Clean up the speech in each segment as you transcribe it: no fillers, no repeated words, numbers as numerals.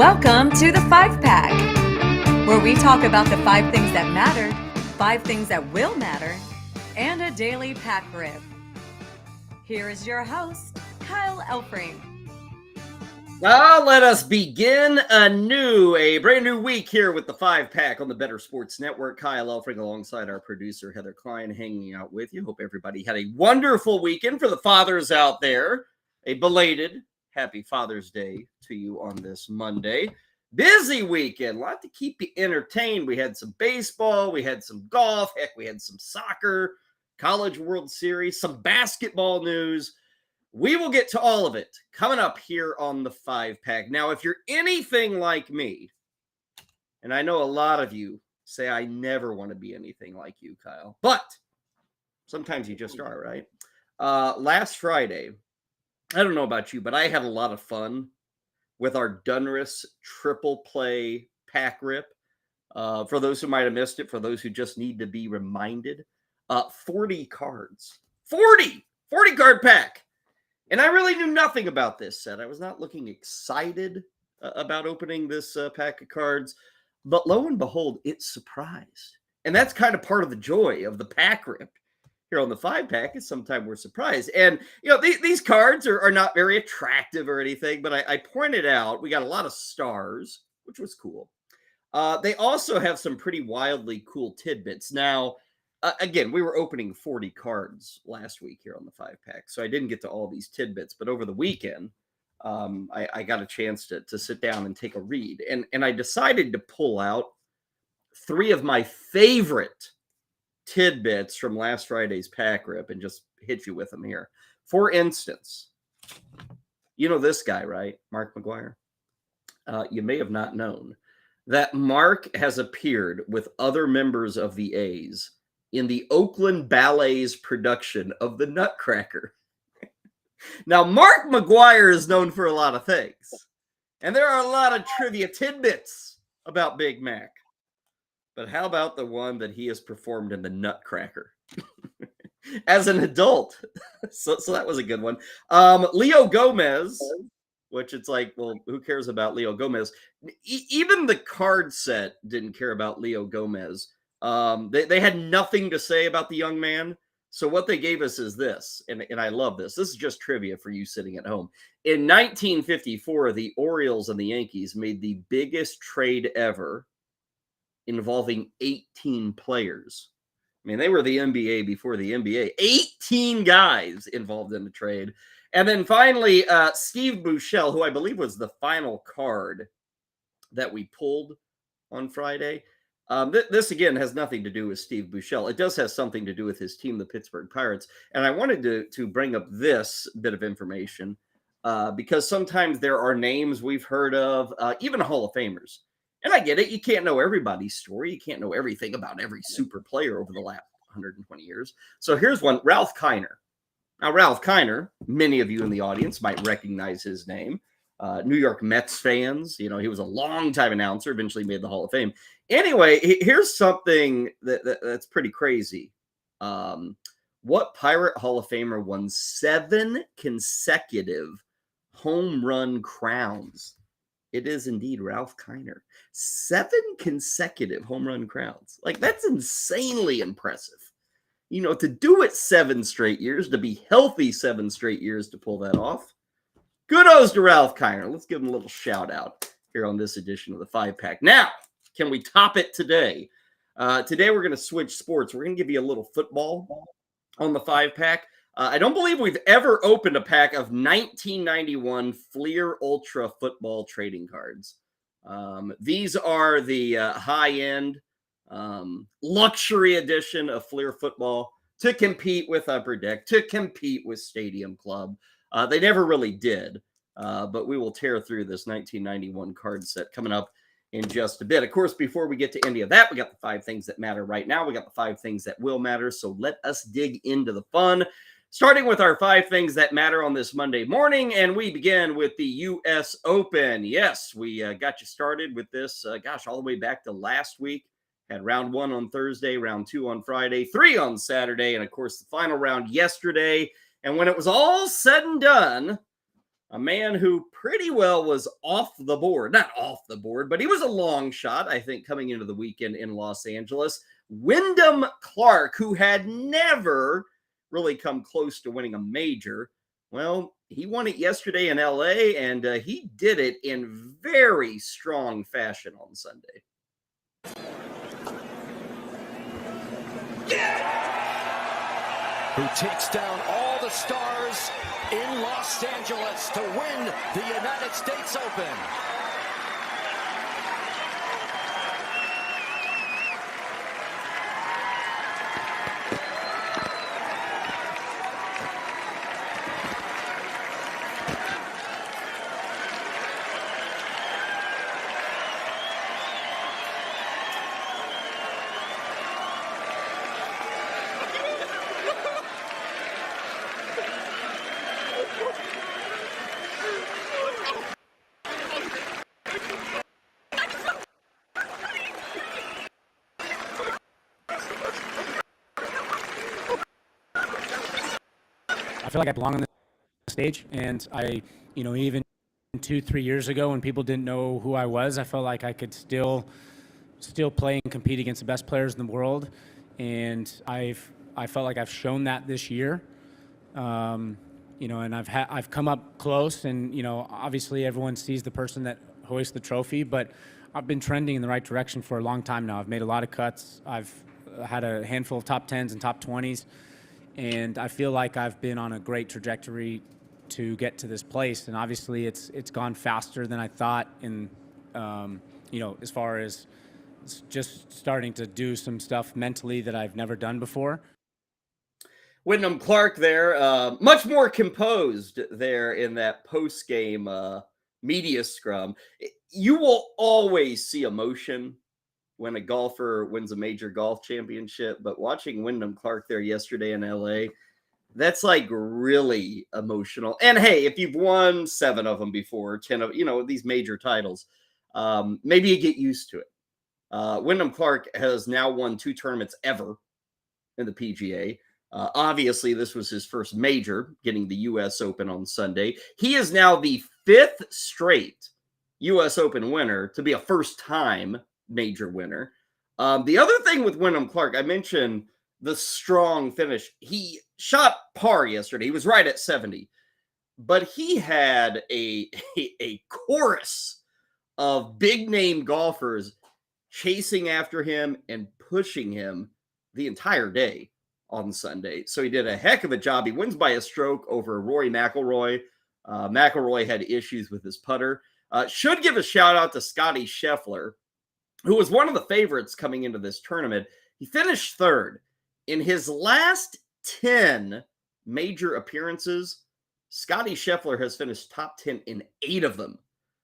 Welcome to the 5-Pack, where we talk about the 5 things that matter, 5 things that will matter, and a daily pack rip. Here is your host, Kyle Elfrink. Let us begin a brand new week here with the 5-Pack on the Better Sports Network. Kyle Elfrink alongside our producer, Heather Klein, hanging out with you. Hope everybody had a wonderful weekend. For the fathers out there, a belated Happy Father's Day to you on this Monday. Busy weekend, a lot to keep you entertained. We had some baseball, we had some golf, heck, we had some soccer, College World Series, some basketball news. We will get to all of it coming up here on the 5-Pack. Now, if you're anything like me, and I know a lot of you say I never want to be anything like you, Kyle, but sometimes you just are, right? Last Friday, I don't know about you, but I had a lot of fun with our Dunris triple play pack rip. For those who might have missed it, for those who just need to be reminded, 40 cards. 40 card pack. And I really knew nothing about this set. I was not looking excited about opening this pack of cards. But lo and behold, it surprised. And that's kind of part of the joy of the pack rip here on the 5-Pack is sometimes we're surprised. And, you know, these cards are not very attractive or anything, but I pointed out we got a lot of stars, which was cool. They also have some pretty wildly cool tidbits. Now, again, we were opening 40 cards last week here on the 5-Pack, so I didn't get to all these tidbits, but over the weekend, I got a chance to sit down and take a read. And I decided to pull out 3 of my favorite tidbits from last Friday's pack rip and just hit you with them here. For instance, you know this guy, right? Mark McGwire. You may have not known that Mark has appeared with other members of the A's in the Oakland Ballet's production of The Nutcracker. Now, Mark McGwire is known for a lot of things, and there are a lot of trivia tidbits about Big Mac. But how about the one that he has performed in The Nutcracker as an adult? So that was a good one. Leo Gomez, which it's like, well, who cares about Leo Gomez? Even the card set didn't care about Leo Gomez. They had nothing to say about the young man. So what they gave us is this, and I love this. This is just trivia for you sitting at home. In 1954, the Orioles and the Yankees made the biggest trade ever involving 18 players. I mean, they were the NBA before the NBA. 18 guys involved in the trade. And then finally, Steve Buechele, who I believe was the final card that we pulled on Friday. This, again, has nothing to do with Steve Buechele. It does have something to do with his team, the Pittsburgh Pirates. And I wanted to bring up this bit of information because sometimes there are names we've heard of, even Hall of Famers. And I get it. You can't know everybody's story. You can't know everything about every super player over the last 120 years. So here's one, Ralph Kiner. Now, Ralph Kiner, many of you in the audience might recognize his name. New York Mets fans, you know, he was a longtime announcer, eventually made the Hall of Fame. Anyway, here's something that's pretty crazy. What Pirate Hall of Famer won 7 consecutive home run crowns? It is indeed Ralph Kiner. 7 consecutive home run crowns. Like, that's insanely impressive. You know, to do it 7 straight years, to be healthy 7 straight years to pull that off. Kudos to Ralph Kiner. Let's give him a little shout out here on this edition of the 5-Pack. Now, can we top it today? Today we're going to switch sports. We're going to give you a little football on the 5-Pack. I don't believe we've ever opened a pack of 1991 Fleer Ultra football trading cards. These are the high-end luxury edition of Fleer football to compete with Upper Deck, to compete with Stadium Club. They never really did, but we will tear through this 1991 card set coming up in just a bit. Of course, before we get to any of that, we got the 5 things that matter right now. We got the 5 things that will matter, so let us dig into the fun. Starting with our 5 things that matter on this Monday morning, and we begin with the U.S. Open. Yes, we got you started with this, all the way back to last week. Had round 1 on Thursday, round 2 on Friday, 3 on Saturday, and of course the final round yesterday. And when it was all said and done, a man who pretty well was off the board. Not off the board, but he was a long shot, I think, coming into the weekend in Los Angeles. Wyndham Clark, who had never really come close to winning a major. Well, he won it yesterday in LA, and he did it in very strong fashion on Sunday. Who takes down all the stars in Los Angeles to win the United States Open. I feel like I belong on the stage, and even 2-3 years ago when people didn't know who I was, I felt like I could still play and compete against the best players in the world, and I felt like I've shown that this year, and I've come up close, and obviously everyone sees the person that hoists the trophy, but I've been trending in the right direction for a long time now. I've made a lot of cuts. I've had a handful of top 10s and top 20s. And I feel like I've been on a great trajectory to get to this place. And obviously it's gone faster than I thought. And, as far as just starting to do some stuff mentally that I've never done before. Wyndham Clark there, much more composed there in that post-game media scrum. You will always see emotion when a golfer wins a major golf championship, but watching Wyndham Clark there yesterday in LA, that's like really emotional. And hey, if you've won 7 of them before, 10 of, these major titles, maybe you get used to it. Wyndham Clark has now won 2 tournaments ever in the PGA. Obviously, this was his first major, getting the U.S. Open on Sunday. He is now the 5th straight U.S. Open winner to be a first-time major winner. The other thing with Wyndham Clark, I mentioned the strong finish. He shot par yesterday. He was right at 70, but he had a chorus of big-name golfers chasing after him and pushing him the entire day on Sunday. So he did a heck of a job. He wins by a stroke over Rory McIlroy. McIlroy had issues with his putter. Should give a shout out to Scotty Scheffler, who was one of the favorites coming into this tournament. He finished 3rd. In his last 10 major appearances, Scotty Scheffler has finished top 10 in 8 of them.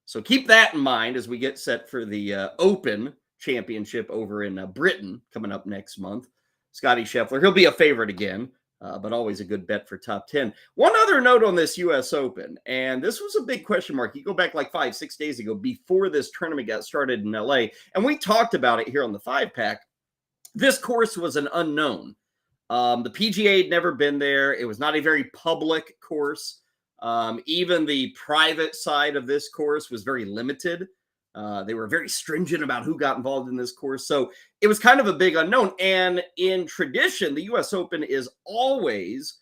So keep that in mind as we get set for the Open Championship over in Britain coming up next month. Scotty Scheffler, he'll be a favorite again, but always a good bet for top 10. One other note on this U.S. Open, and this was a big question mark. You go back like 5-6 days ago before this tournament got started in L.A., and we talked about it here on the 5-pack. This course was an unknown. The PGA had never been there. It was not a very public course. Even the private side of this course was very limited. They were very stringent about who got involved in this course. So it was kind of a big unknown. And in tradition, the U.S. Open is always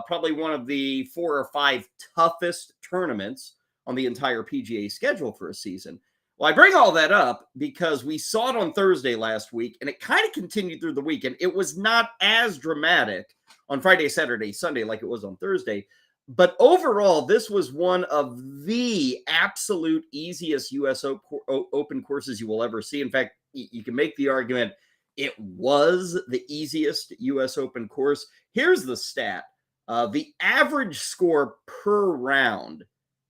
probably one of the 4 or 5 toughest tournaments on the entire PGA schedule for a season. Well, I bring all that up because we saw it on Thursday last week, and it kind of continued through the weekend. It was not as dramatic on Friday, Saturday, Sunday like it was on Thursday. But overall, this was one of the absolute easiest U.S. Open courses you will ever see. In fact, you can make the argument it was the easiest U.S. Open course. Here's the stat. The average score per round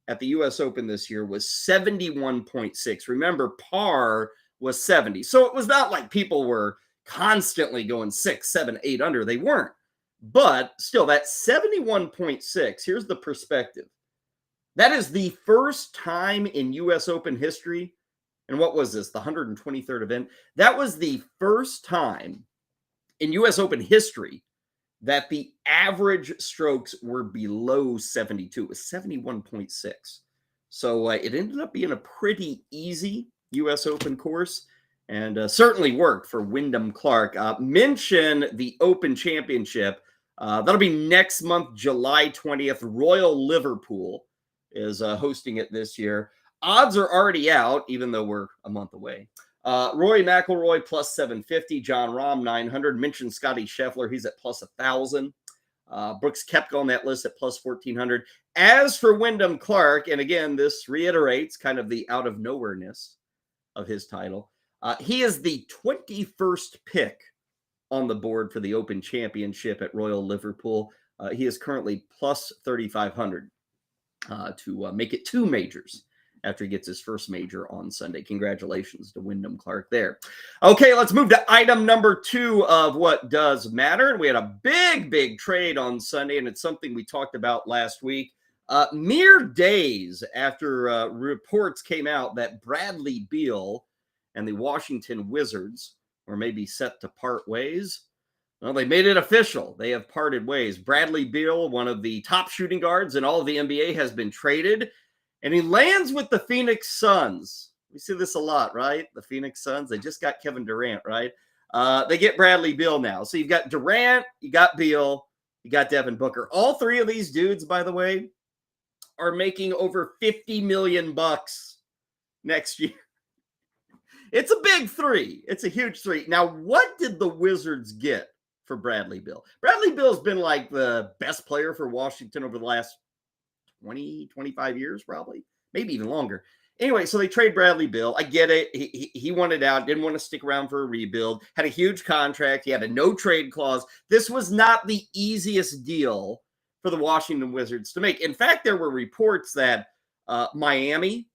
at the U.S. Open this year was 71.6. Remember, par was 70. So it was not like people were constantly going 6, 7, 8 under. They weren't. But still, that 71.6, here's the perspective. That is the first time in U.S. Open history, and what was this, the 123rd event? That was the first time in U.S. Open history that the average strokes were below 72. It was 71.6. So it ended up being a pretty easy U.S. Open course, and certainly worked for Wyndham Clark. Mention the Open Championship. That'll be next month, July 20th. Royal Liverpool is hosting it this year. Odds are already out, even though we're a month away. Rory McIlroy plus 750, John Rahm 900. Mentioned Scotty Scheffler, he's at plus 1,000. Brooks Koepka on that list at plus 1,400. As for Wyndham Clark, and again, this reiterates kind of the out of nowhere-ness of his title. He is the 21st pick on the board for the Open Championship at Royal Liverpool. He is currently plus 3,500 to make it 2 majors after he gets his first major on Sunday. Congratulations to Wyndham Clark there. Okay, let's move to item number 2 of what does matter. And we had a big trade on Sunday, and it's something we talked about last week. Mere days after reports came out that Bradley Beal and the Washington Wizards were maybe set to part ways, well, they made it official. They have parted ways. Bradley Beal, one of the top shooting guards in all of the NBA, has been traded, and he lands with the Phoenix Suns. We see this a lot, right? The Phoenix Suns, they just got Kevin Durant, right? They get Bradley Beal now. So you've got Durant, you got Beal, you got Devin Booker. All 3 of these dudes, by the way, are making over $50 million next year. It's a big 3. It's a huge 3. Now, what did the Wizards get for Bradley Beal? Bradley Beal's been like the best player for Washington over the last 20, 25 years, probably, maybe even longer. Anyway, so they trade Bradley Beal. I get it. He wanted out, didn't want to stick around for a rebuild, had a huge contract. He had a no trade clause. This was not the easiest deal for the Washington Wizards to make. In fact, there were reports that Miami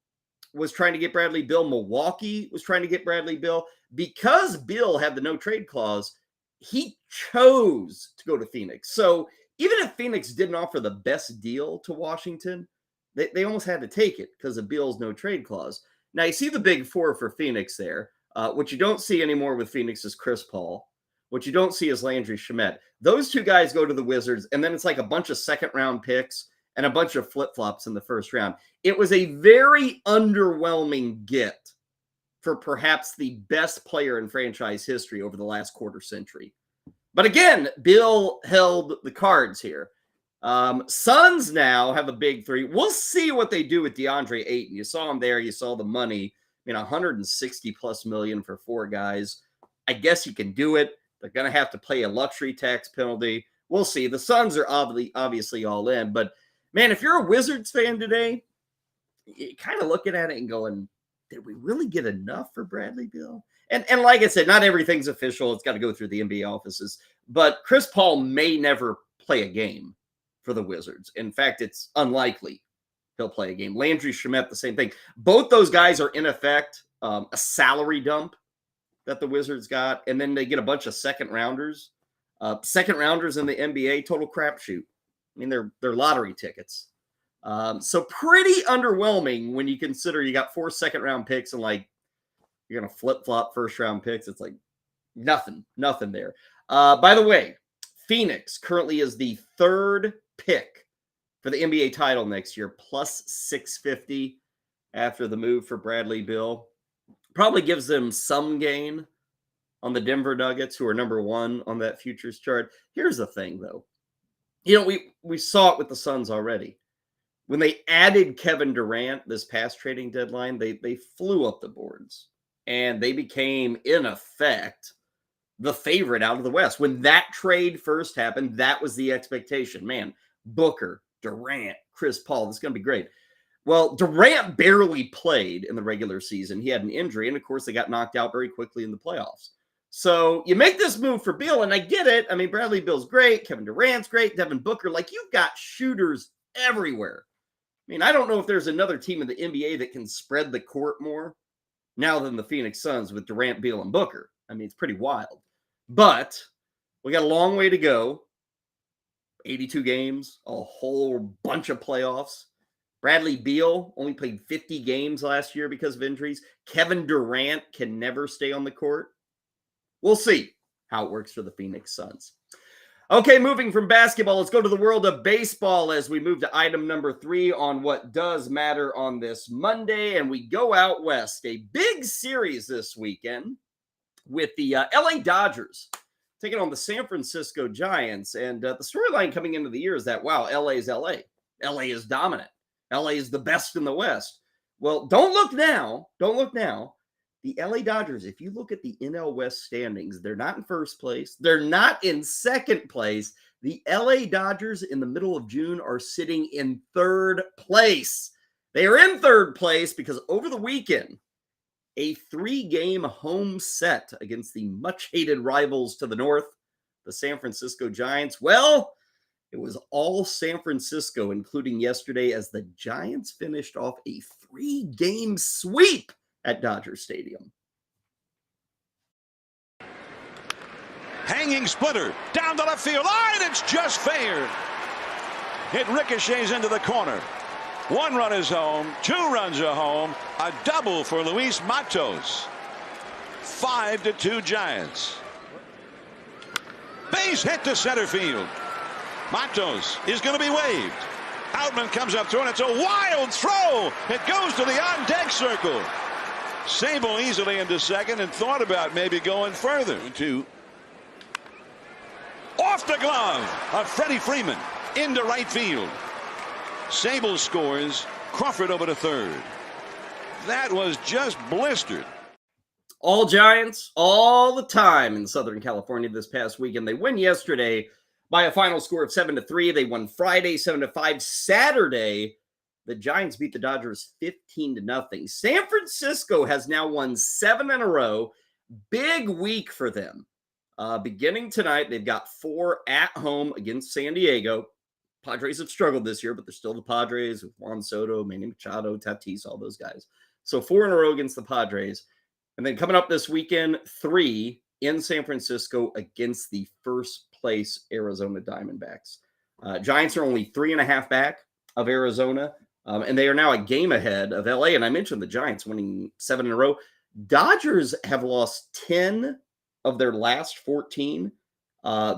was trying to get Bradley Beal. Milwaukee was trying to get Bradley Beal. Because Beal had the no trade clause, he chose to go to Phoenix. So even if Phoenix didn't offer the best deal to Washington, they almost had to take it because of Beal's no trade clause. Now, you see the big 4 for Phoenix there. What you don't see anymore with Phoenix is Chris Paul. What you don't see is Landry Shamet. Those 2 guys go to the Wizards, and then it's like a bunch of second-round picks and a bunch of flip-flops in the first round. It was a very underwhelming get for perhaps the best player in franchise history over the last quarter century. But again, Bill held the cards here. Suns now have a big 3. We'll see what they do with DeAndre Ayton. You saw him there. You saw the money. I mean, $160+ million for 4 guys. I guess you can do it. They're going to have to pay a luxury tax penalty. We'll see. The Suns are obviously all in. But, man, if you're a Wizards fan today, you're kind of looking at it and going, did we really get enough for Bradley Beal? And like I said, not everything's official. It's got to go through the NBA offices. But Chris Paul may never play a game for the Wizards. In fact, it's unlikely he'll play a game. Landry Shamet, the same thing. Both those guys are, in effect, a salary dump that the Wizards got. And then they get a bunch of second rounders. Second rounders in the NBA, total crapshoot. I mean, they're lottery tickets. So pretty underwhelming when you consider you got 4 second-round picks and, like, you're going to flip-flop first-round picks. It's like nothing there. By the way, Phoenix currently is the 3rd pick for the NBA title next year, plus 650 after the move for Bradley Beal. Probably gives them some gain on the Denver Nuggets, who are number 1 on that futures chart. Here's the thing, though. You know, we saw it with the Suns already. When they added Kevin Durant this past trading deadline, they flew up the boards. And they became, in effect, the favorite out of the West. When that trade first happened, that was the expectation. Man, Booker, Durant, Chris Paul, this is going to be great. Well, Durant barely played in the regular season. He had an injury, and of course, they got knocked out very quickly in the playoffs. So you make this move for Beal, and I get it. I mean, Bradley Beal's great. Kevin Durant's great. Devin Booker. Like, you've got shooters everywhere. I mean, I don't know if there's another team in the NBA that can spread the court more now than the Phoenix Suns with Durant, Beal, and Booker. I mean, it's pretty wild. But we got a long way to go. 82 games, a whole bunch of playoffs. Bradley Beal only played 50 games last year because of injuries. Kevin Durant can never stay on the court. We'll see how it works for the Phoenix Suns. Okay, moving from basketball, let's go to the world of baseball as we move to item number 3 on what does matter on this Monday. And we go out west. A big series this weekend with the LA Dodgers taking on the San Francisco Giants. And the storyline coming into the year is that, wow, LA is LA. LA is dominant. LA is the best in the West. Well, don't look now. Don't look now. The LA Dodgers, if you look at the NL West standings, they're not in first place. They're not in second place. The LA Dodgers in the middle of June are sitting in third place. They are in third place because over the weekend, a 3-game home set against the much-hated rivals to the north, the San Francisco Giants. Well, it was all San Francisco, including yesterday, as the Giants finished off a 3-game sweep at Dodger Stadium. Hanging splitter down the left field line. It's just fair. It ricochets into the corner. 1 run is home. 2 runs are home. A double for Luis Matos. 5-2 Giants. Base hit to center field. Matos is going to be waved. Outman comes up through, and it's a wild throw. It goes to the on-deck circle. Sable easily into second and thought about maybe going further. 2. Off the glove of Freddie Freeman into right field. Sable scores. Crawford over to third. That was just blistered. All Giants, all the time in Southern California this past weekend. They win yesterday by a final score of 7-3. They won Friday 7-5. Saturday, the Giants beat the Dodgers 15-0. San Francisco has now won 7 in a row. Big week for them. Beginning tonight, they've got 4 at home against San Diego. Padres have struggled this year, but they're still the Padres with Juan Soto, Manny Machado, Tatis, all those guys. So 4 in a row against the Padres. And then coming up this weekend, 3 in San Francisco against the first place Arizona Diamondbacks. Giants are only 3.5 back of Arizona. And they are now a game ahead of LA. And I mentioned the Giants winning 7 in a row. Dodgers have lost 10 of their last 14.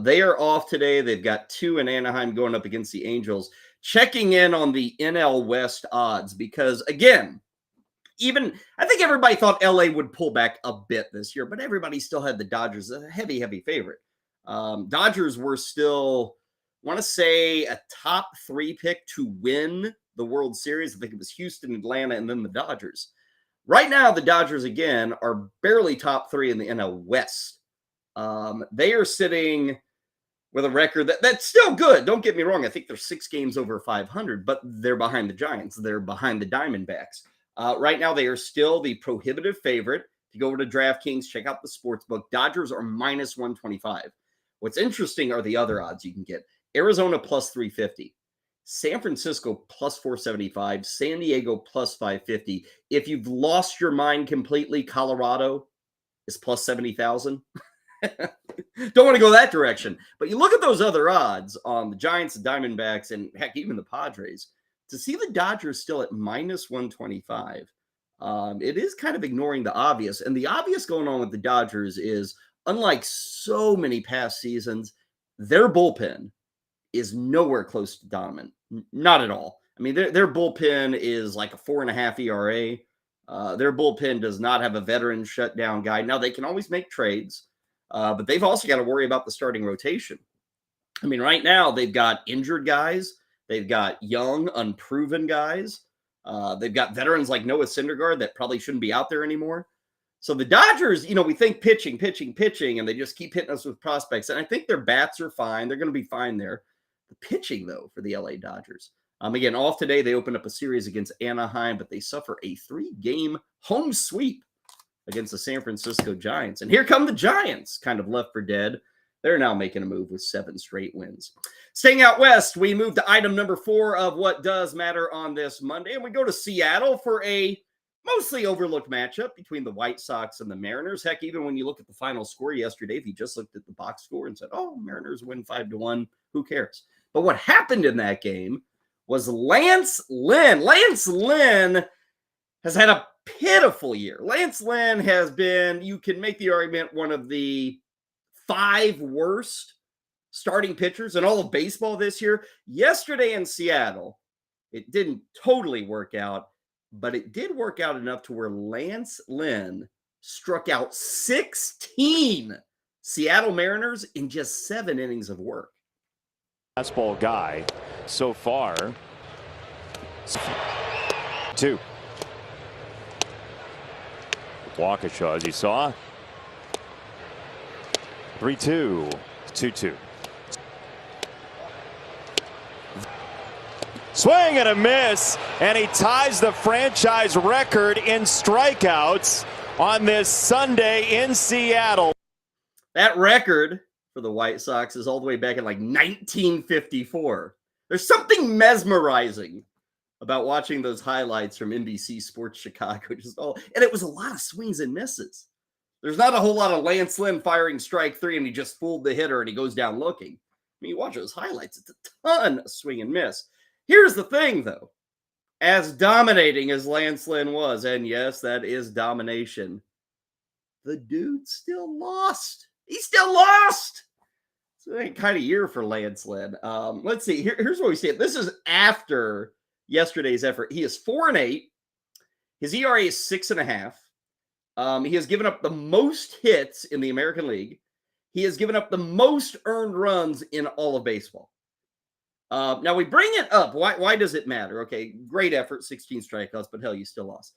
They are off today. They've got 2 in Anaheim going up against the Angels. Checking in on the NL West odds because, again, I think everybody thought LA would pull back a bit this year, but everybody still had the Dodgers a heavy, heavy favorite. Dodgers were still, I want to say, a top 3 pick to win the World Series. I think it was Houston, Atlanta, and then the Dodgers. Right now, the Dodgers, again, are barely top 3 in the NL West. They are sitting with a record that's still good. Don't get me wrong. I think they're 6 games over 500, but they're behind the Giants. They're behind the Diamondbacks. Right now, they are still the prohibitive favorite. If you go over to DraftKings, check out the sports book. Dodgers are minus 125. What's interesting are the other odds you can get. Arizona plus 350. San Francisco plus 475. San Diego plus 550. If you've lost your mind completely, Colorado is plus 70,000. Don't want to go that direction. But you look at those other odds on the Giants, the Diamondbacks, and heck, even the Padres. To see the Dodgers still at minus 125, it is kind of ignoring the obvious. And the obvious going on with the Dodgers is, unlike so many past seasons, their bullpen is nowhere close to dominant. Not at all. I mean, their bullpen is like a 4.5 ERA. Their bullpen does not have a veteran shutdown guy. Now, they can always make trades, but they've also got to worry about the starting rotation. I mean, right now, they've got injured guys. They've got young, unproven guys. They've got veterans like Noah Syndergaard that probably shouldn't be out there anymore. So the Dodgers, we think pitching, and they just keep hitting us with prospects. And I think their bats are fine. They're going to be fine there. The pitching, though, for the LA Dodgers. Again, off today, they opened up a series against Anaheim, but they suffer a 3-game home sweep against the San Francisco Giants. And here come the Giants, kind of left for dead. They're now making a move with 7 straight wins. Staying out west, we move to item number 4 of what does matter on this Monday. And we go to Seattle for a mostly overlooked matchup between the White Sox and the Mariners. Heck, even when you look at the final score yesterday, if you just looked at the box score and said, oh, Mariners win 5-1, who cares? But what happened in that game was Lance Lynn. Lance Lynn has had a pitiful year. Lance Lynn has been, you can make the argument, one of the 5 worst starting pitchers in all of baseball this year. Yesterday in Seattle, it didn't totally work out, but it did work out enough to where Lance Lynn struck out 16 Seattle Mariners in just 7 innings of work. Fastball guy so far. 2. Waukesha, as you saw. 3-2. 2-2. Swing and a miss, and he ties the franchise record in strikeouts on this Sunday in Seattle. That record for the White Sox is all the way back in like 1954. There's something mesmerizing about watching those highlights from NBC Sports Chicago. And it was a lot of swings and misses. There's not a whole lot of Lance Lynn firing strike 3 and he just fooled the hitter and he goes down looking. I mean, you watch those highlights, it's a ton of swing and miss. Here's the thing, though. As dominating as Lance Lynn was, and yes, that is domination, the dude still lost. He still lost. It's a kind of year for Lance Lynn. Let's see. Here's what we see. This is after yesterday's effort. He is 4-8. His ERA is 6.5. He has given up the most hits in the American League. He has given up the most earned runs in all of baseball. Now we bring it up. Why does it matter? Okay, great effort, 16 strikeouts, but hell, you still lost.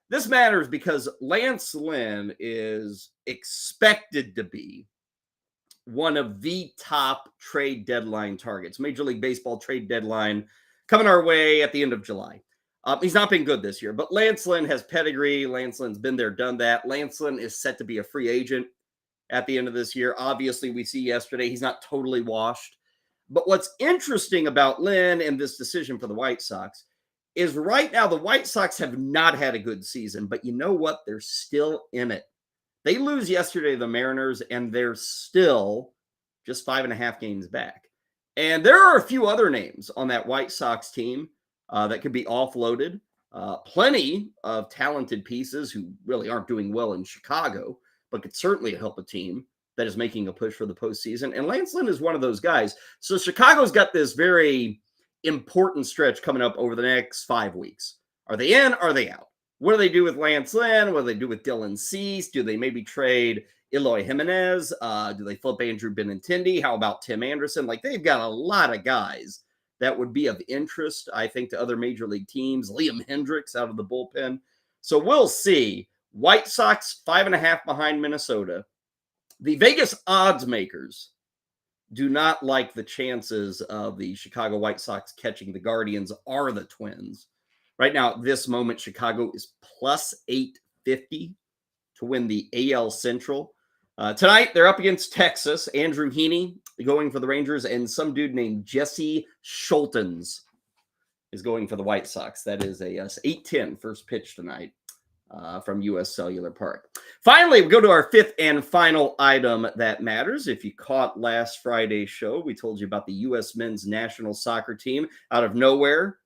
This matters because Lance Lynn is expected to be one of the top trade deadline targets. Major League Baseball trade deadline coming our way at the end of July. He's not been good this year, but Lance Lynn has pedigree. Lance Lynn's been there, done that. Lance Lynn is set to be a free agent at the end of this year. Obviously, we see yesterday he's not totally washed. But what's interesting about Lynn and this decision for the White Sox is right now the White Sox have not had a good season, but you know what? They're still in it. They lose yesterday to the Mariners, and they're still just 5.5 games back. And there are a few other names on that White Sox team that could be offloaded. Plenty of talented pieces who really aren't doing well in Chicago, but could certainly help a team that is making a push for the postseason. And Lance Lynn is one of those guys. So Chicago's got this very important stretch coming up over the next 5 weeks. Are they in? Are they out? What do they do with Lance Lynn? What do they do with Dylan Cease? Do they maybe trade Eloy Jimenez? Do they flip Andrew Benintendi? How about Tim Anderson? Like, they've got a lot of guys that would be of interest, I think, to other major league teams. Liam Hendricks out of the bullpen. So we'll see. White Sox 5.5 behind Minnesota. The Vegas odds makers do not like the chances of the Chicago White Sox catching the Guardians or the Twins. Right now, at this moment, Chicago is plus 850 to win the AL Central. Tonight, they're up against Texas. Andrew Heaney going for the Rangers, and some dude named Jesse Schultens is going for the White Sox. That is a 8:10 first pitch tonight from U.S. Cellular Park. Finally, we go to our 5th and final item that matters. If you caught last Friday's show, we told you about the U.S. men's national soccer team. Out of nowhere,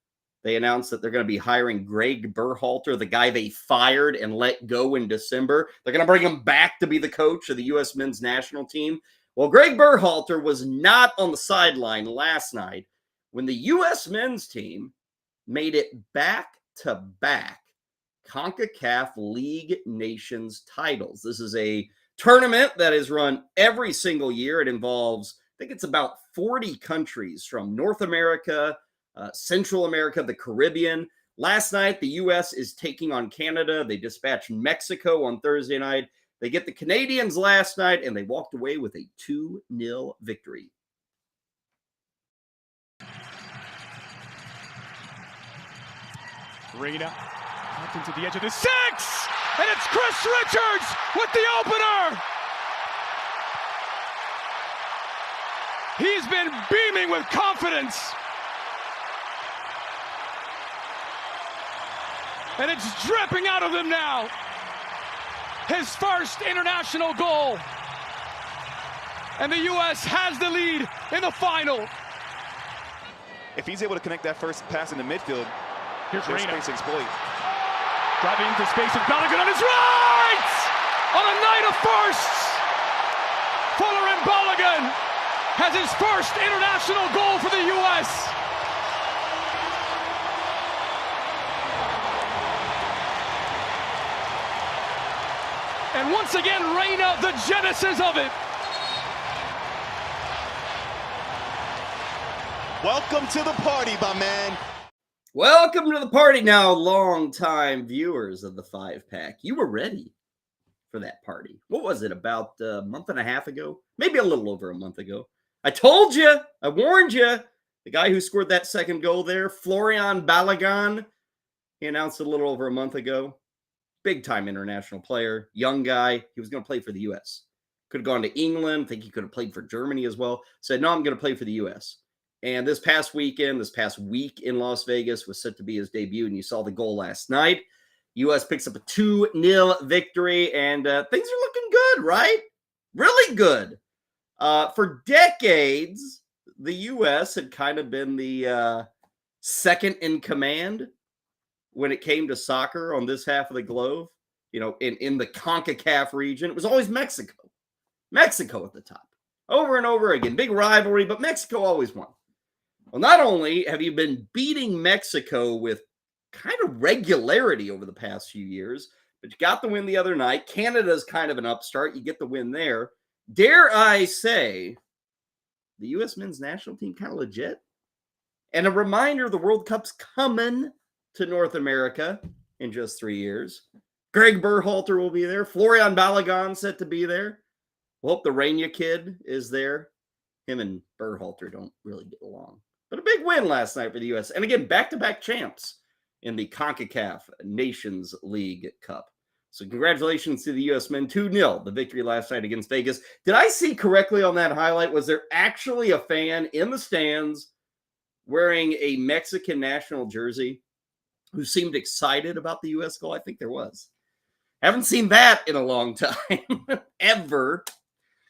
they announced that they're going to be hiring Greg Berhalter, the guy they fired and let go in December. They're going to bring him back to be the coach of the U.S. men's national team. Well, Greg Berhalter was not on the sideline last night when the U.S. men's team made it back-to-back CONCACAF League Nations titles. This is a tournament that is run every single year. It involves, I think it's about 40 countries from North America, Central America, the Caribbean. Last night, the U.S. is taking on Canada. They dispatched Mexico on Thursday night. They get the Canadians last night, and they walked away with a 2-0 victory. Reyna out into the edge of the 6, and it's Chris Richards with the opener. He's been beaming with confidence. And it's dripping out of him now. His first international goal. And the U.S. has the lead in the final. If he's able to connect that first pass in the midfield, here's there's Reyna. space exploit. Driving into space with Balogun on his right! On a night of firsts! Fuller and Balogun has his first international goal for the U.S. And once again, Reyna, the genesis of it. Welcome to the party, my man. Welcome to the party now, long-time viewers of the 5-Pack. You were ready for that party. What was it, about a month and a half ago? Maybe a little over a month ago. I told you, I warned you. The guy who scored that second goal there, Florian Balogun, he announced it a little over a month ago. Big-time international player, young guy. He was going to play for the U.S. Could have gone to England. I think he could have played for Germany as well. Said, no, I'm going to play for the U.S. And this past week in Las Vegas was set to be his debut, and you saw the goal last night. U.S. picks up a 2-0 victory, and things are looking good, right? Really good. For decades, the U.S. had kind of been the second in command when it came to soccer on this half of the globe. You know, in the CONCACAF region, it was always Mexico. Mexico at the top. Over and over again. Big rivalry, but Mexico always won. Well, not only have you been beating Mexico with kind of regularity over the past few years, but you got the win the other night. Canada's kind of an upstart. You get the win there. Dare I say, the U.S. men's national team kind of legit? And a reminder, the World Cup's coming to North America in just 3 years. Greg Berhalter will be there. Florian Balogun set to be there. We'll hope the Reyna kid is there. Him and Berhalter don't really get along. But a big win last night for the U.S. And again, back-to-back champs in the CONCACAF Nations League Cup. So congratulations to the U.S. men. 2-0, the victory last night against Vegas. Did I see correctly on that highlight? Was there actually a fan in the stands wearing a Mexican national jersey who seemed excited about the U.S. goal? I think there was. Haven't seen that in a long time, ever,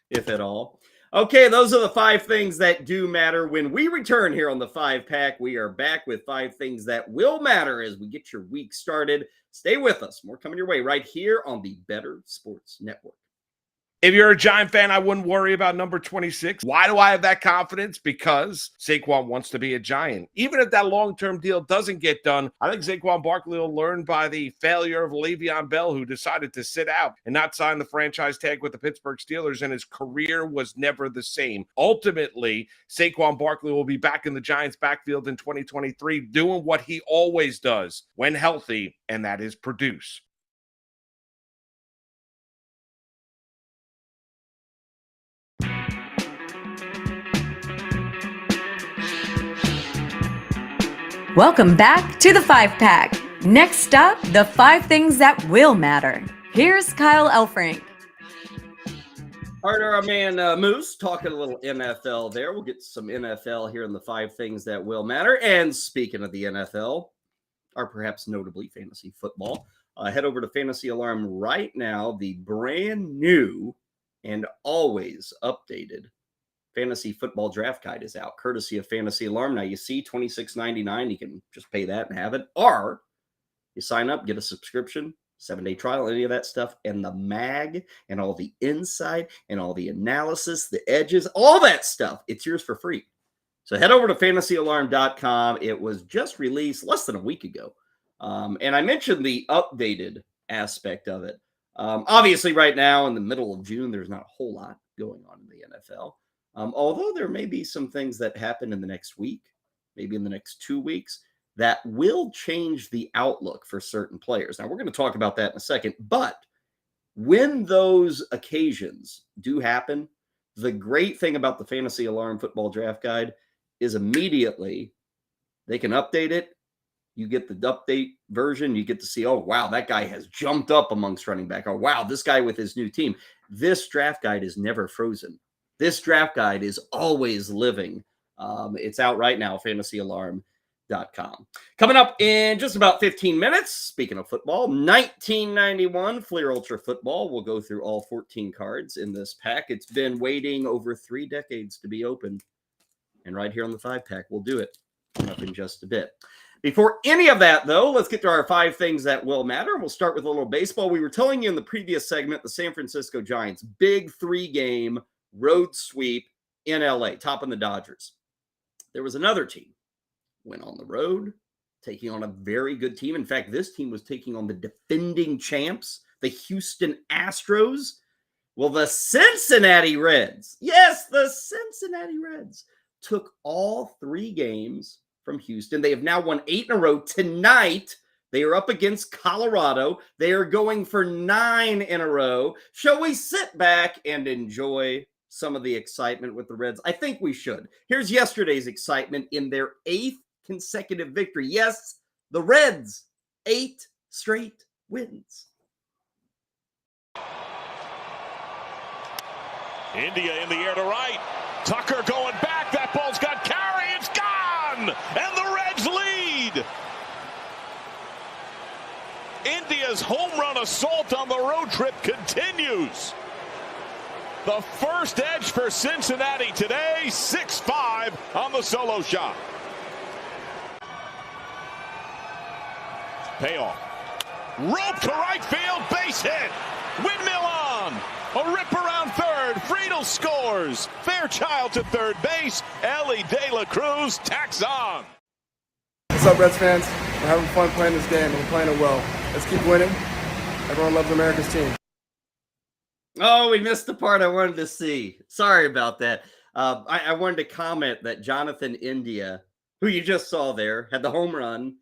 if at all. Okay, those are the 5 things that do matter. When we return here on the 5-Pack, we are back with 5 things that will matter as we get your week started. Stay with us. More coming your way right here on the Better Sports Network. If you're a Giant fan, I wouldn't worry about number 26. Why do I have that confidence? Because Saquon wants to be a Giant. Even if that long-term deal doesn't get done, I think Saquon Barkley will learn by the failure of Le'Veon Bell, who decided to sit out and not sign the franchise tag with the Pittsburgh Steelers, and his career was never the same. Ultimately, Saquon Barkley will be back in the Giants' backfield in 2023, doing what he always does when healthy, and that is produce. Welcome back to the 5-Pack. Next up, the 5 things that will matter. Here's Kyle Elfrink. All right, our man Moose talking a little NFL there. We'll get some NFL here in the 5 things that will matter. And speaking of the NFL, or perhaps notably fantasy football, head over to Fantasy Alarm right now. The brand new and always updated Fantasy Football Draft Guide is out, courtesy of Fantasy Alarm. Now, you see $26.99. You can just pay that and have it. Or you sign up, get a subscription, 7-day trial, any of that stuff, and the mag and all the insight and all the analysis, the edges, all that stuff. It's yours for free. So head over to fantasyalarm.com. It was just released less than a week ago. And I mentioned the updated aspect of it. Obviously, right now in the middle of June, there's not a whole lot going on in the NFL. Although there may be some things that happen in the next week, maybe in the next 2 weeks, that will change the outlook for certain players. Now, we're going to talk about that in a second. But when those occasions do happen, the great thing about the Fantasy Alarm Football Draft Guide is immediately they can update it. You get the update version. You get to see, oh, wow, that guy has jumped up amongst running back. Oh, wow, this guy with his new team. This draft guide is never frozen. This draft guide is always living. It's out right now, fantasyalarm.com. Coming up in just about 15 minutes, speaking of football, 1991 Fleer Ultra Football. We'll go through all 14 cards in this pack. It's been waiting over 3 decades to be opened. And right here on the 5-Pack, we'll do it coming up in just a bit. Before any of that, though, let's get to our 5 things that will matter. We'll start with a little baseball. We were telling you in the previous segment, the San Francisco Giants, big 3-game road sweep in LA, topping the Dodgers. There was another team, went on the road, taking on a very good team. In fact, this team was taking on the defending champs, the Houston Astros. Well, the Cincinnati Reds, yes, the Cincinnati Reds took all 3 games from Houston. They have now won 8 in a row. Tonight, they are up against Colorado. They are going for 9 in a row. Shall we sit back and enjoy some of the excitement with the Reds? I think we should. Here's yesterday's excitement in their 8th consecutive victory. Yes, the Reds, 8 straight wins. India in the air to right. Tucker going back. That ball's got carry. It's gone. And the Reds lead. India's home run assault on the road trip continues. The first edge for Cincinnati today. 6-5 on the solo shot. Payoff. Rope to right field. Base hit. Windmill on. A rip around third. Friedel scores. Fairchild to third base. Ellie De La Cruz tacks on. What's up, Reds fans? We're having fun playing this game, and we're playing it well. Let's keep winning. Everyone loves America's team. Oh, we missed the part I wanted to see. Sorry about that. I wanted to comment that Jonathan India, who you just saw there, had the home run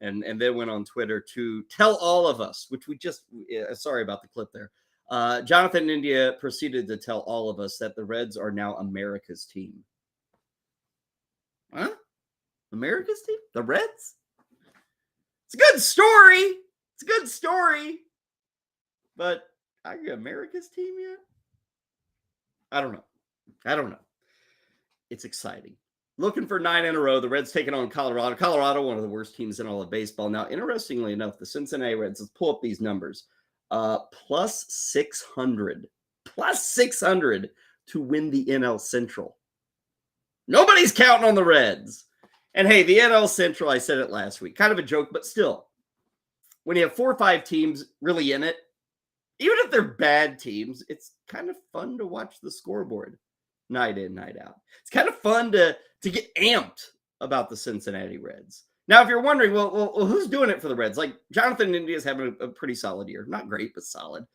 and then went on Twitter to tell all of us, which we just, sorry about the clip there. Jonathan India proceeded to tell all of us that the Reds are now America's team. Huh? America's team? The Reds? It's a good story. It's a good story. But are you America's team yet? I don't know. It's exciting. Looking for 9 in a row. The Reds taking on Colorado. Colorado, one of the worst teams in all of baseball. Now, interestingly enough, the Cincinnati Reds, let's pull up these numbers. Plus 600 to win the NL Central. Nobody's counting on the Reds. And hey, the NL Central, I said it last week, kind of a joke, but still, when you have 4 or 5 teams really in it, even if they're bad teams, it's kind of fun to watch the scoreboard night in, night out. It's kind of fun to get amped about the Cincinnati Reds. Now, if you're wondering, well, who's doing it for the Reds? Like, Jonathan India is having a pretty solid year. Not great, but solid.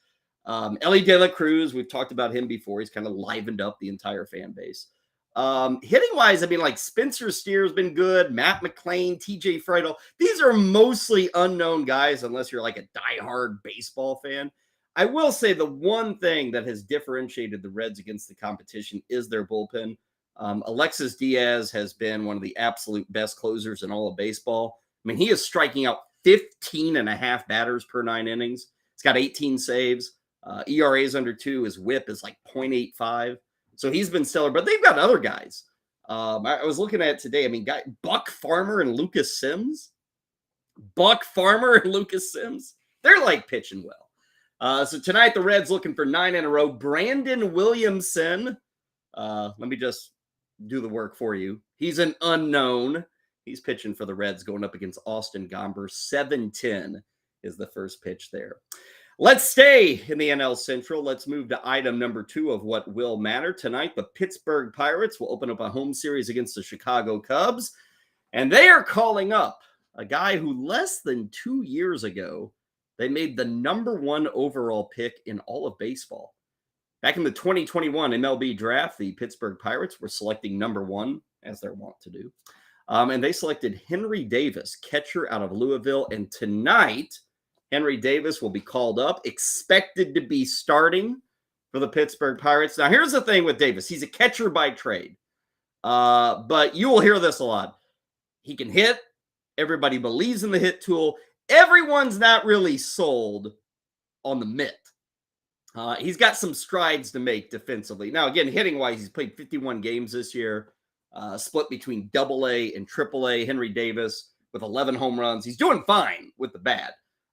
Ellie De La Cruz, we've talked about him before. He's kind of livened up the entire fan base. Hitting-wise, I mean, like, Spencer Steer's been good. Matt McClain, TJ Friedel. These are mostly unknown guys, unless you're like a diehard baseball fan. I will say the one thing that has differentiated the Reds against the competition is their bullpen. Alexis Diaz has been one of the absolute best closers in all of baseball. I mean, he is striking out 15 and a half batters per 9 innings. He's got 18 saves. ERA is under 2. His whip is like 0.85. So he's been stellar, but they've got other guys. I was looking at it today. I mean, Buck Farmer and Lucas Sims. They're like pitching well. So tonight, the Reds looking for 9 in a row. Brandon Williamson. Let me just do the work for you. He's an unknown. He's pitching for the Reds going up against Austin Gomber. 7-10 is the first pitch there. Let's stay in the NL Central. Let's move to item number 2 of what will matter. Tonight, the Pittsburgh Pirates will open up a home series against the Chicago Cubs. And they are calling up a guy who less than 2 years ago, they made the number 1 overall pick in all of baseball. Back in the 2021 MLB draft, the Pittsburgh Pirates were selecting number 1, as they're wont to do. And they selected Henry Davis, catcher out of Louisville. And tonight, Henry Davis will be called up, expected to be starting for the Pittsburgh Pirates. Now, here's the thing with Davis. He's a catcher by trade. But you will hear this a lot. He can hit. Everybody believes in the hit tool. Everyone's not really sold on the mitt. He's got some strides to make defensively. Now, again, hitting-wise, he's played 51 games this year, split between AA and AAA. Henry Davis with 11 home runs. He's doing fine with the bat.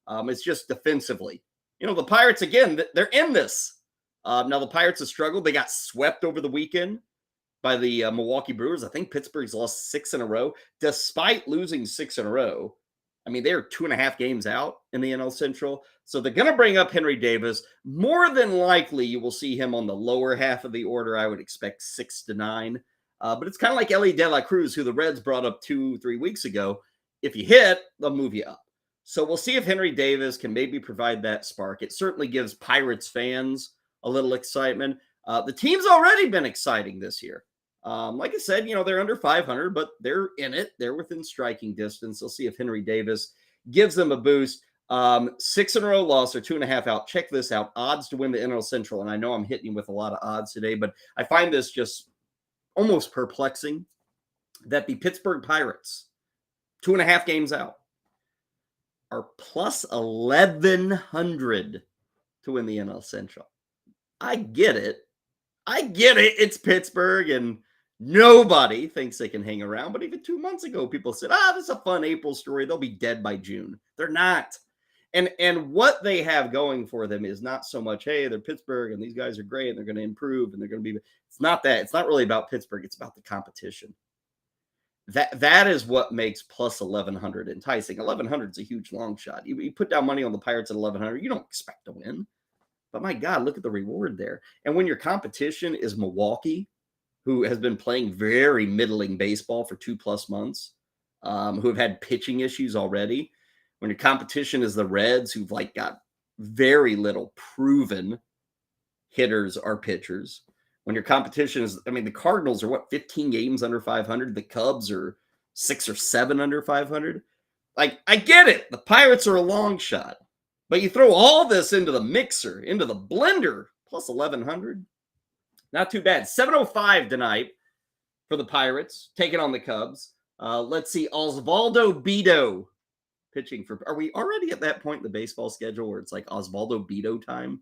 It's just defensively. You know, the Pirates, again, they're in this. Now, the Pirates have struggled. They got swept over the weekend by the Milwaukee Brewers. I think Pittsburgh's lost 6 in a row. Despite losing 6 in a row, I mean, they're 2.5 games out in the NL Central. So they're going to bring up Henry Davis. More than likely, you will see him on the lower half of the order. I would expect 6 to 9. But it's kind of like Elly De La Cruz, who the Reds brought up 2-3 weeks ago. If you hit, they'll move you up. So we'll see if Henry Davis can maybe provide that spark. It certainly gives Pirates fans a little excitement. The team's already been exciting this year. Like I said, they're under 500, but they're in it. They're within striking distance. We'll see if Henry Davis gives them a boost. 6 in a row loss or 2.5 out. Check this out. Odds to win the NL Central. And I know I'm hitting you with a lot of odds today, but I find this just almost perplexing that the Pittsburgh Pirates, 2.5 games out, are plus 1,100 to win the NL Central. I get it. It's Pittsburgh, and nobody thinks they can hang around. But even 2 months ago, people said, this is a fun April story. They'll be dead by June. They're not. And what they have going for them is not so much, hey, they're Pittsburgh, and these guys are great, and they're going to improve, and they're going to be. It's not that. It's not really about Pittsburgh. It's about the competition. That is what makes plus 1,100 enticing. 1,100 is a huge long shot. You put down money on the Pirates at 1,100, you don't expect to win. But my God, look at the reward there. And when your competition is Milwaukee, who has been playing very middling baseball for 2+ months, who have had pitching issues already, when your competition is the Reds, who've got very little proven hitters or pitchers, when your competition is, the Cardinals are 15 games under 500. The Cubs are 6 or 7 under 500. I get it. The Pirates are a long shot. But you throw all this into the mixer, into the blender, plus 1,100. Not too bad. 7:05 tonight for the Pirates, taking on the Cubs. Let's see, Osvaldo Bido pitching for. Are we already at that point in the baseball schedule where it's like Osvaldo Bido time?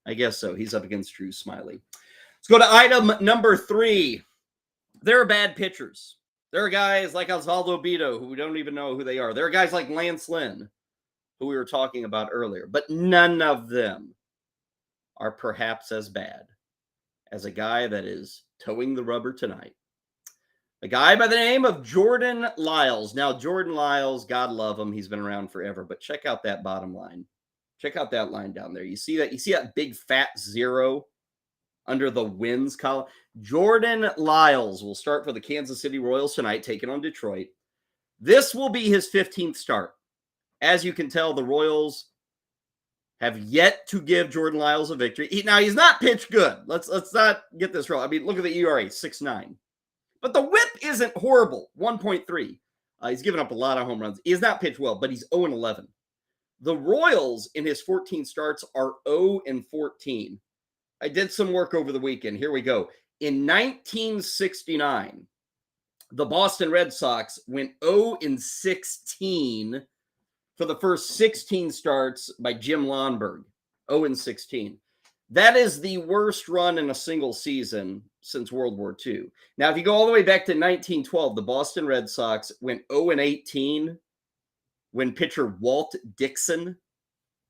I guess so. He's up against Drew Smiley. Let's go to item number 3. There are bad pitchers. There are guys like Osvaldo Bido who we don't even know who they are. There are guys like Lance Lynn, who we were talking about earlier, but none of them are perhaps as bad as a guy that is towing the rubber tonight. A guy by the name of Jordan Lyles. Now, Jordan Lyles, God love him, he's been around forever, but check out that bottom line. Check out that line down there. You see that? You see that big fat 0 under the wins column? Jordan Lyles will start for the Kansas City Royals tonight, taking on Detroit. This will be his 15th start. As you can tell, the Royals have yet to give Jordan Lyles a victory. Now, he's not pitched good. Let's not get this wrong. Look at the ERA, 6.9. But the whip isn't horrible, 1.3. He's given up a lot of home runs. He has not pitched well, but he's 0-11. The Royals, in his 14 starts, are 0-14. I did some work over the weekend. Here we go. In 1969, the Boston Red Sox went 0-16 for the first 16 starts by Jim Lonberg, 0-16. That is the worst run in a single season since World War II. Now, if you go all the way back to 1912, the Boston Red Sox went 0-18 when pitcher Walt Dixon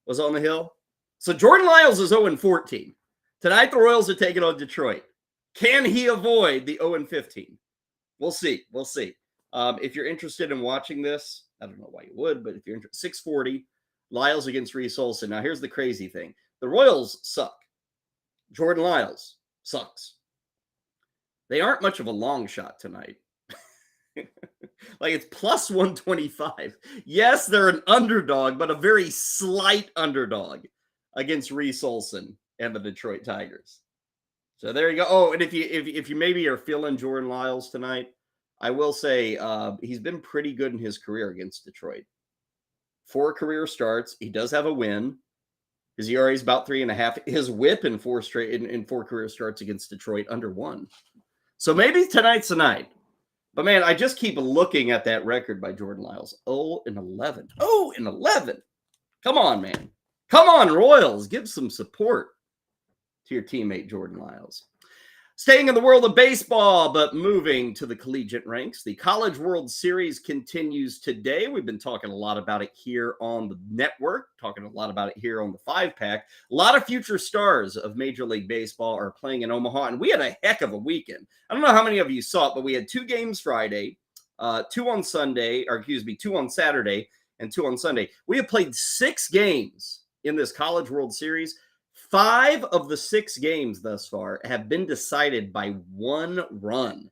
was on the hill. So Jordan Lyles is 0-14. Tonight, the Royals are taking on Detroit. Can he avoid the 0-15? We'll see. We'll see. If you're interested in watching this, I don't know why you would, but if you're interested, 640, Lyles against Reese Olson. Now, here's the crazy thing. The Royals suck. Jordan Lyles sucks. They aren't much of a long shot tonight. It's plus 125. Yes, they're an underdog, but a very slight underdog against Reese Olson and the Detroit Tigers. So there you go. Oh, and if you maybe are feeling Jordan Lyles tonight, I will say he's been pretty good in his career against Detroit. 4 career starts. He does have a win. His ERA is about 3.5. His whip in 4 career starts against Detroit under 1. So maybe tonight's the night. But man, I just keep looking at that record by Jordan Lyles. 0-11. 0-11. Come on, man. Come on, Royals. Give some support to your teammate Jordan Lyles. Staying in the world of baseball, but moving to the collegiate ranks, the College World Series continues today. We've been talking a lot about it here on the network, talking a lot about it here on the 5-pack. A lot of future stars of Major League Baseball are playing in Omaha, and we had a heck of a weekend. I don't know how many of you saw it, but we had 2 games Friday, 2 on Saturday, and 2 on Sunday. We have played 6 games in this College World Series. 5 of the 6 games thus far have been decided by 1 run.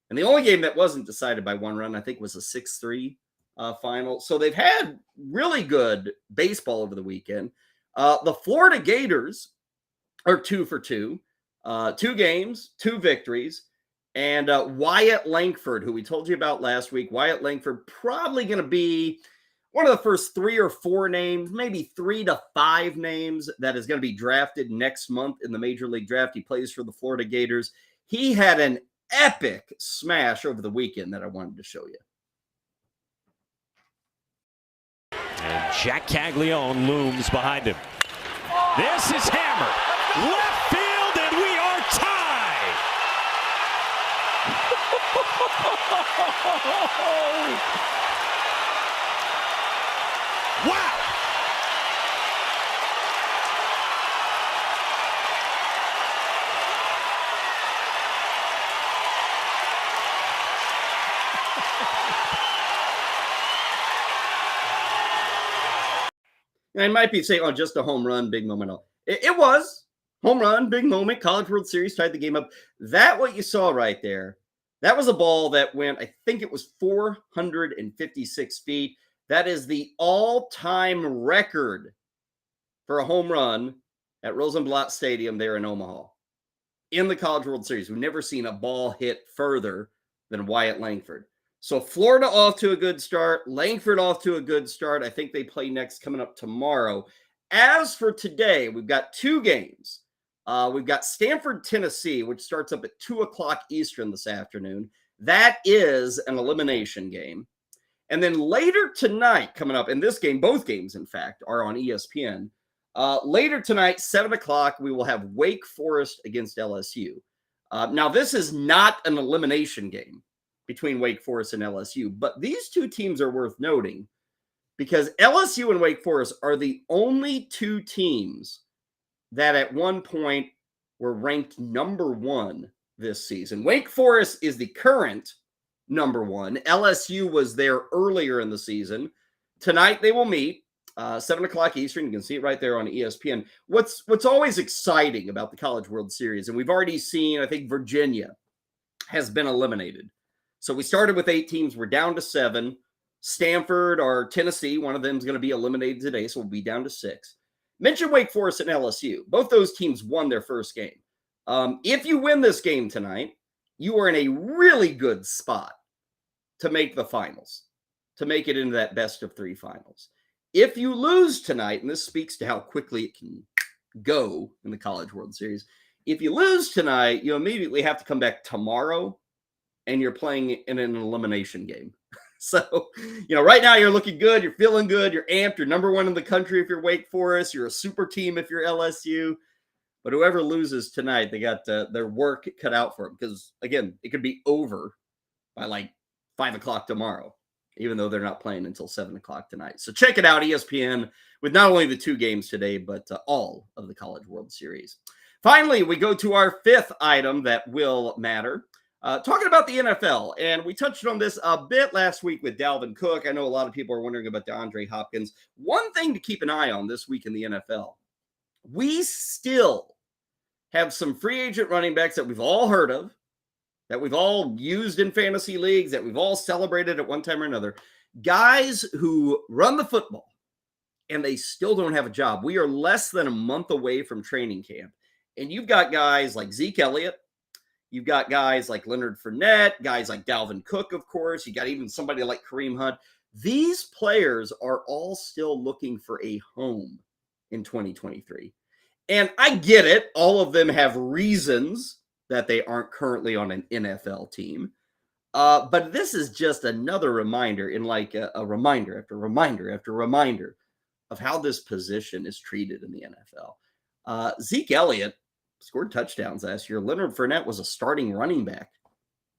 And the only game that wasn't decided by 1 run, I think, was a 6-3 final. So they've had really good baseball over the weekend. The Florida Gators are 2 for 2. 2 games, 2 victories. And Wyatt Langford, who we told you about last week, Wyatt Langford probably going to be one of the first 3 or 4 names, maybe 3 to 5 names that is going to be drafted next month in the Major League Draft. He plays for the Florida Gators. He had an epic smash over the weekend that I wanted to show you. And Jack Caglione looms behind him. This is hammered. Left field, and we are tied. Wow. I might be saying, oh, just a home run, big moment. It was home run, big moment. College World Series tied the game up. That what you saw right there, that was a ball that went, I think it was 456 feet. That is the all-time record for a home run at Rosenblatt Stadium there in Omaha. In the College World Series, we've never seen a ball hit further than Wyatt Langford. So Florida off to a good start. Langford off to a good start. I think they play next coming up tomorrow. As for today, we've got 2 games. We've got Stanford, Tennessee, which starts up at 2 o'clock Eastern this afternoon. That is an elimination game. And then later tonight, coming up in this game, both games, in fact, are on ESPN. Later tonight, 7 o'clock, we will have Wake Forest against LSU. Now, this is not an elimination game between Wake Forest and LSU, but these 2 teams are worth noting because LSU and Wake Forest are the only 2 teams that at one point were ranked number 1 this season. Wake Forest is the current number 1. LSU was there earlier in the season. Tonight they will meet 7 o'clock Eastern. You can see it right there on ESPN. What's always exciting about the College World Series, and we've already seen, I think Virginia has been eliminated. So we started with 8 teams. We're down to 7. Stanford or Tennessee, one of them is going to be eliminated today, so we'll be down to 6. Mention Wake Forest and LSU. Both those teams won their first game. If you win this game tonight, you are in a really good spot to make the finals, to make it into that best of 3 finals. If you lose tonight, and this speaks to how quickly it can go in the College World Series, if you lose tonight, you immediately have to come back tomorrow, and you're playing in an elimination game. So, right now you're looking good. You're feeling good. You're amped. You're number 1 in the country if you're Wake Forest. You're a super team if you're LSU. But whoever loses tonight, they got their work cut out for them. Because, again, it could be over by like 5 o'clock tomorrow, even though they're not playing until 7 o'clock tonight. So check it out, ESPN, with not only the 2 games today, but all of the College World Series. Finally, we go to our 5th item that will matter. Talking about the NFL, and we touched on this a bit last week with Dalvin Cook. I know a lot of people are wondering about DeAndre Hopkins. One thing to keep an eye on this week in the NFL, we still have some free agent running backs that we've all heard of, that we've all used in fantasy leagues, that we've all celebrated at one time or another, guys who run the football, and they still don't have a job. We are less than a month away from training camp, and you've got guys like Zeke Elliott. You've got guys like Leonard Fournette, guys like Dalvin Cook, of course. You got even somebody like Kareem Hunt. These players are all still looking for a home in 2023. And I get it. All of them have reasons that they aren't currently on an NFL team. But this is just another reminder in like a reminder after reminder after reminder of how this position is treated in the NFL. Zeke Elliott scored touchdowns last year. Leonard Fournette was a starting running back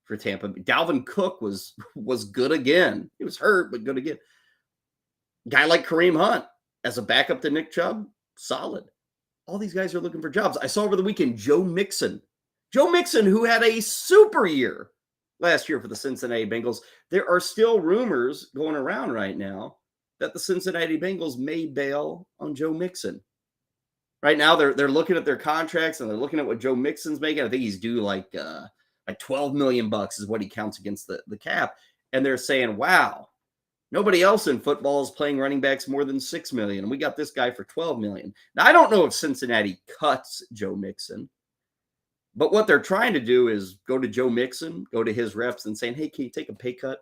for Tampa. Dalvin Cook was good again. He was hurt, but good again. Guy like Kareem Hunt as a backup to Nick Chubb, solid. All these guys are looking for jobs. I saw over the weekend Joe Mixon, who had a super year last year for the Cincinnati Bengals. There are still rumors going around right now that the Cincinnati Bengals may bail on Joe Mixon. Right now, they're looking at their contracts and they're looking at what Joe Mixon's making. I think he's due like $12 million is what he counts against the cap. And they're saying, wow, nobody else in football is playing running backs more than $6 million. And we got this guy for $12 million. Now, I don't know if Cincinnati cuts Joe Mixon, but what they're trying to do is go to Joe Mixon, go to his reps and saying, hey, can you take a pay cut?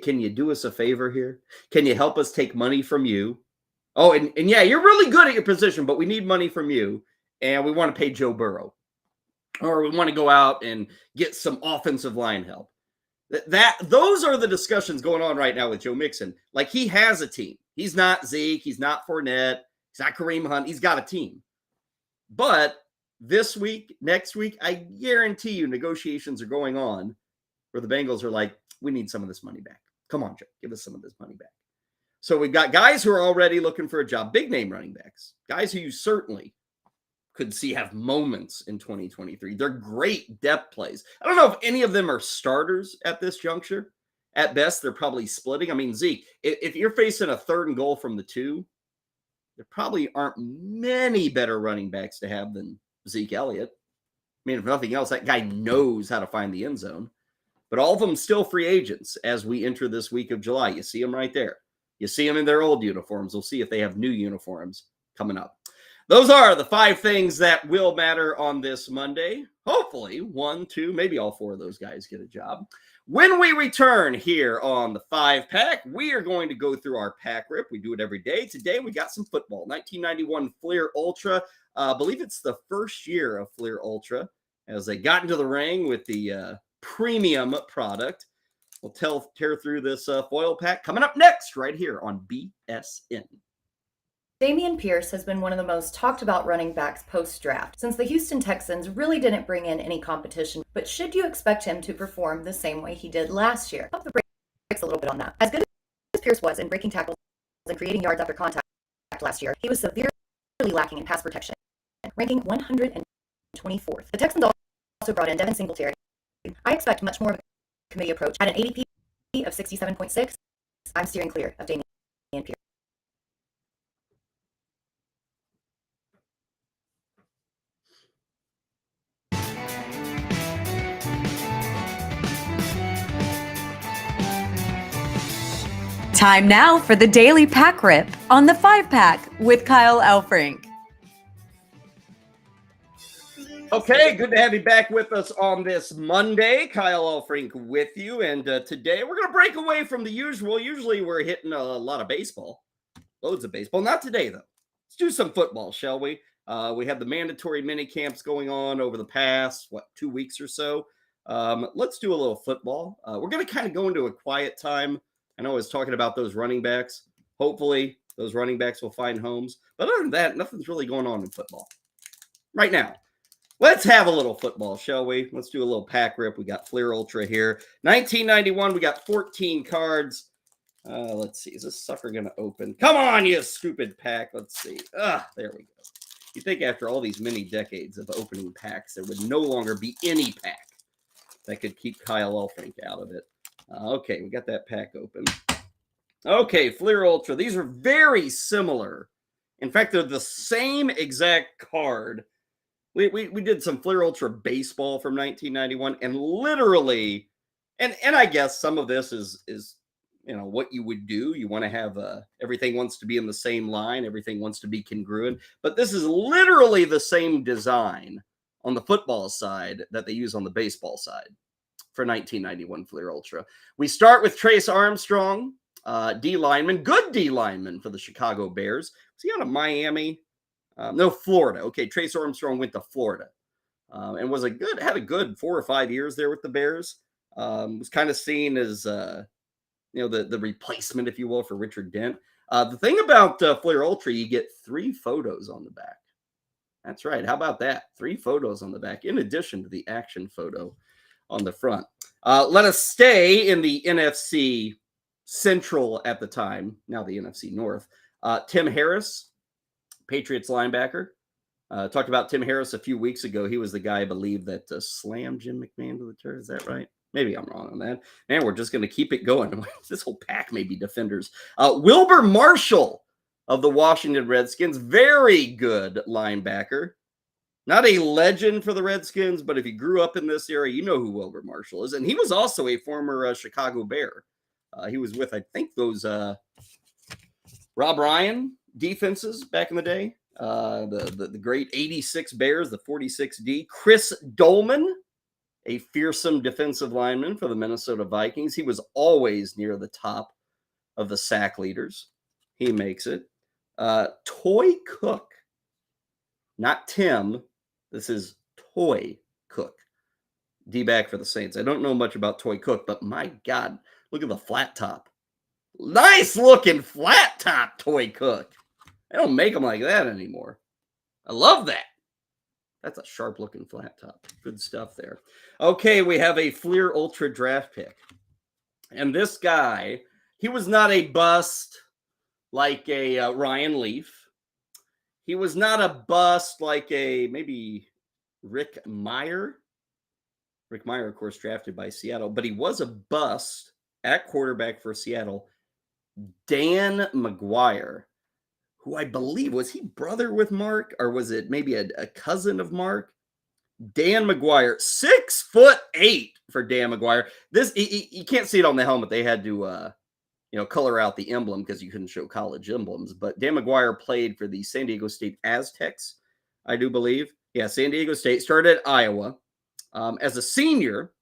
Can you do us a favor here? Can you help us take money from you? Oh, and yeah, you're really good at your position, but we need money from you, and we want to pay Joe Burrow. Or we want to go out and get some offensive line help. Those are the discussions going on right now with Joe Mixon. Like, he has a team. He's not Zeke. He's not Fournette. He's not Kareem Hunt. He's got a team. But this week, next week, I guarantee you negotiations are going on where the Bengals are like, we need some of this money back. Come on, Joe. Give us some of this money back. So we've got guys who are already looking for a job, big name running backs, guys who you certainly could see have moments in 2023. They're great depth plays. I don't know if any of them are starters at this juncture. At best, they're probably splitting. I mean, Zeke, if you're facing a 3rd and goal from the 2, there probably aren't many better running backs to have than Zeke Elliott. I mean, if nothing else, that guy knows how to find the end zone. But all of them still free agents as we enter this week of July. You see them right there. You see them in their old uniforms. We'll see if they have new uniforms coming up. Those are the 5 things that will matter on this Monday. Hopefully 1, 2, maybe all 4 of those guys get a job. When we return here on the 5-pack, we are going to go through our pack rip. We do it every day. Today we got some football. 1991 Fleer Ultra. I believe it's the first year of Fleer Ultra as they got into the ring with the premium product. We'll tear through this foil pack coming up next right here on BSN. Dameon Pierce has been one of the most talked about running backs post-draft, since the Houston Texans really didn't bring in any competition. But should you expect him to perform the same way he did last year? Pump the brakes a little bit on that. As good as Pierce was in breaking tackles and creating yards after contact last year, he was severely lacking in pass protection, ranking 124th. The Texans also brought in Devin Singletary. I expect much more of a committee approach. At an ADP of 67.6, I'm steering clear of Dameon Pierce. Time now for the Daily Pack Rip on the 5-pack with Kyle Elfrink. Okay, good to have you back with us on this Monday. Kyle Elfrink with you, and today we're going to break away from the usual. Usually we're hitting a lot of baseball, loads of baseball. Not today, though. Let's do some football, shall we? We have the mandatory mini camps going on over the past, 2 weeks or so. Let's do a little football. We're going to kind of go into a quiet time. I know I was talking about those running backs. Hopefully, those running backs will find homes. But other than that, nothing's really going on in football right now. Let's have a little football, shall we? Let's do a little pack rip. We got Fleer Ultra here. 1991, we got 14 cards. Let's see. Is this sucker going to open? Come on, you stupid pack. Let's see. There we go. You think after all these many decades of opening packs, there would no longer be any pack that could keep Kyle Elfrink out of it. Okay, we got that pack open. Okay, Fleer Ultra. These are very similar. In fact, they're the same exact card. We did some Fleer Ultra baseball from 1991, and literally, and I guess some of this is what you would do. You want to have everything wants to be in the same line, everything wants to be congruent, but this is literally the same design on the football side that they use on the baseball side for 1991 Fleer Ultra. We start with Trace Armstrong, D lineman, good D lineman for the Chicago Bears. Was he out of Miami? No, Florida. Okay, Trace Armstrong went to Florida and had a good 4 or 5 years there with the Bears. Was kind of seen as the replacement, if you will, for Richard Dent. The thing about Fleer Ultra, you get 3 photos on the back. That's right. How about that? 3 photos on the back, in addition to the action photo on the front. Let us stay in the NFC Central at the time, now the NFC North. Tim Harris, Patriots linebacker. Talked about Tim Harris a few weeks ago. He was the guy, I believe, that slammed Jim McMahon to the turf. Is that right? Maybe I'm wrong on that. And we're just going to keep it going. This whole pack may be defenders. Wilber Marshall of the Washington Redskins. Very good linebacker. Not a legend for the Redskins, but if you grew up in this area, you know who Wilber Marshall is. And he was also a former Chicago Bear. He was with, I think, those Rob Ryan defenses back in the day. The great 86 Bears, the 46D. Chris Dolman, a fearsome defensive lineman for the Minnesota Vikings. He was always near the top of the sack leaders. He makes it. Toy Cook, not Tim. This is Toy Cook, D-back for the Saints. I don't know much about Toy Cook, but my God, look at the flat top. Nice looking flat top, Toy Cook. They don't make them like that anymore. I love that. That's a sharp looking flat top. Good stuff there. Okay, we have a Fleer Ultra draft pick. And this guy, he was not a bust like a Ryan Leaf. He was not a bust like a maybe Rick Meyer. Rick Meyer, of course, drafted by Seattle, but he was a bust at quarterback for Seattle. Dan McGuire, who I believe, was he brother with Mark, or was it maybe a cousin of Mark? Dan McGuire, 6'8" for Dan McGuire. This you can't see it on the helmet. They had to color out the emblem because you couldn't show college emblems. But Dan McGuire played for the San Diego State Aztecs, I do believe. Yeah, San Diego State. Started at Iowa. As a senior,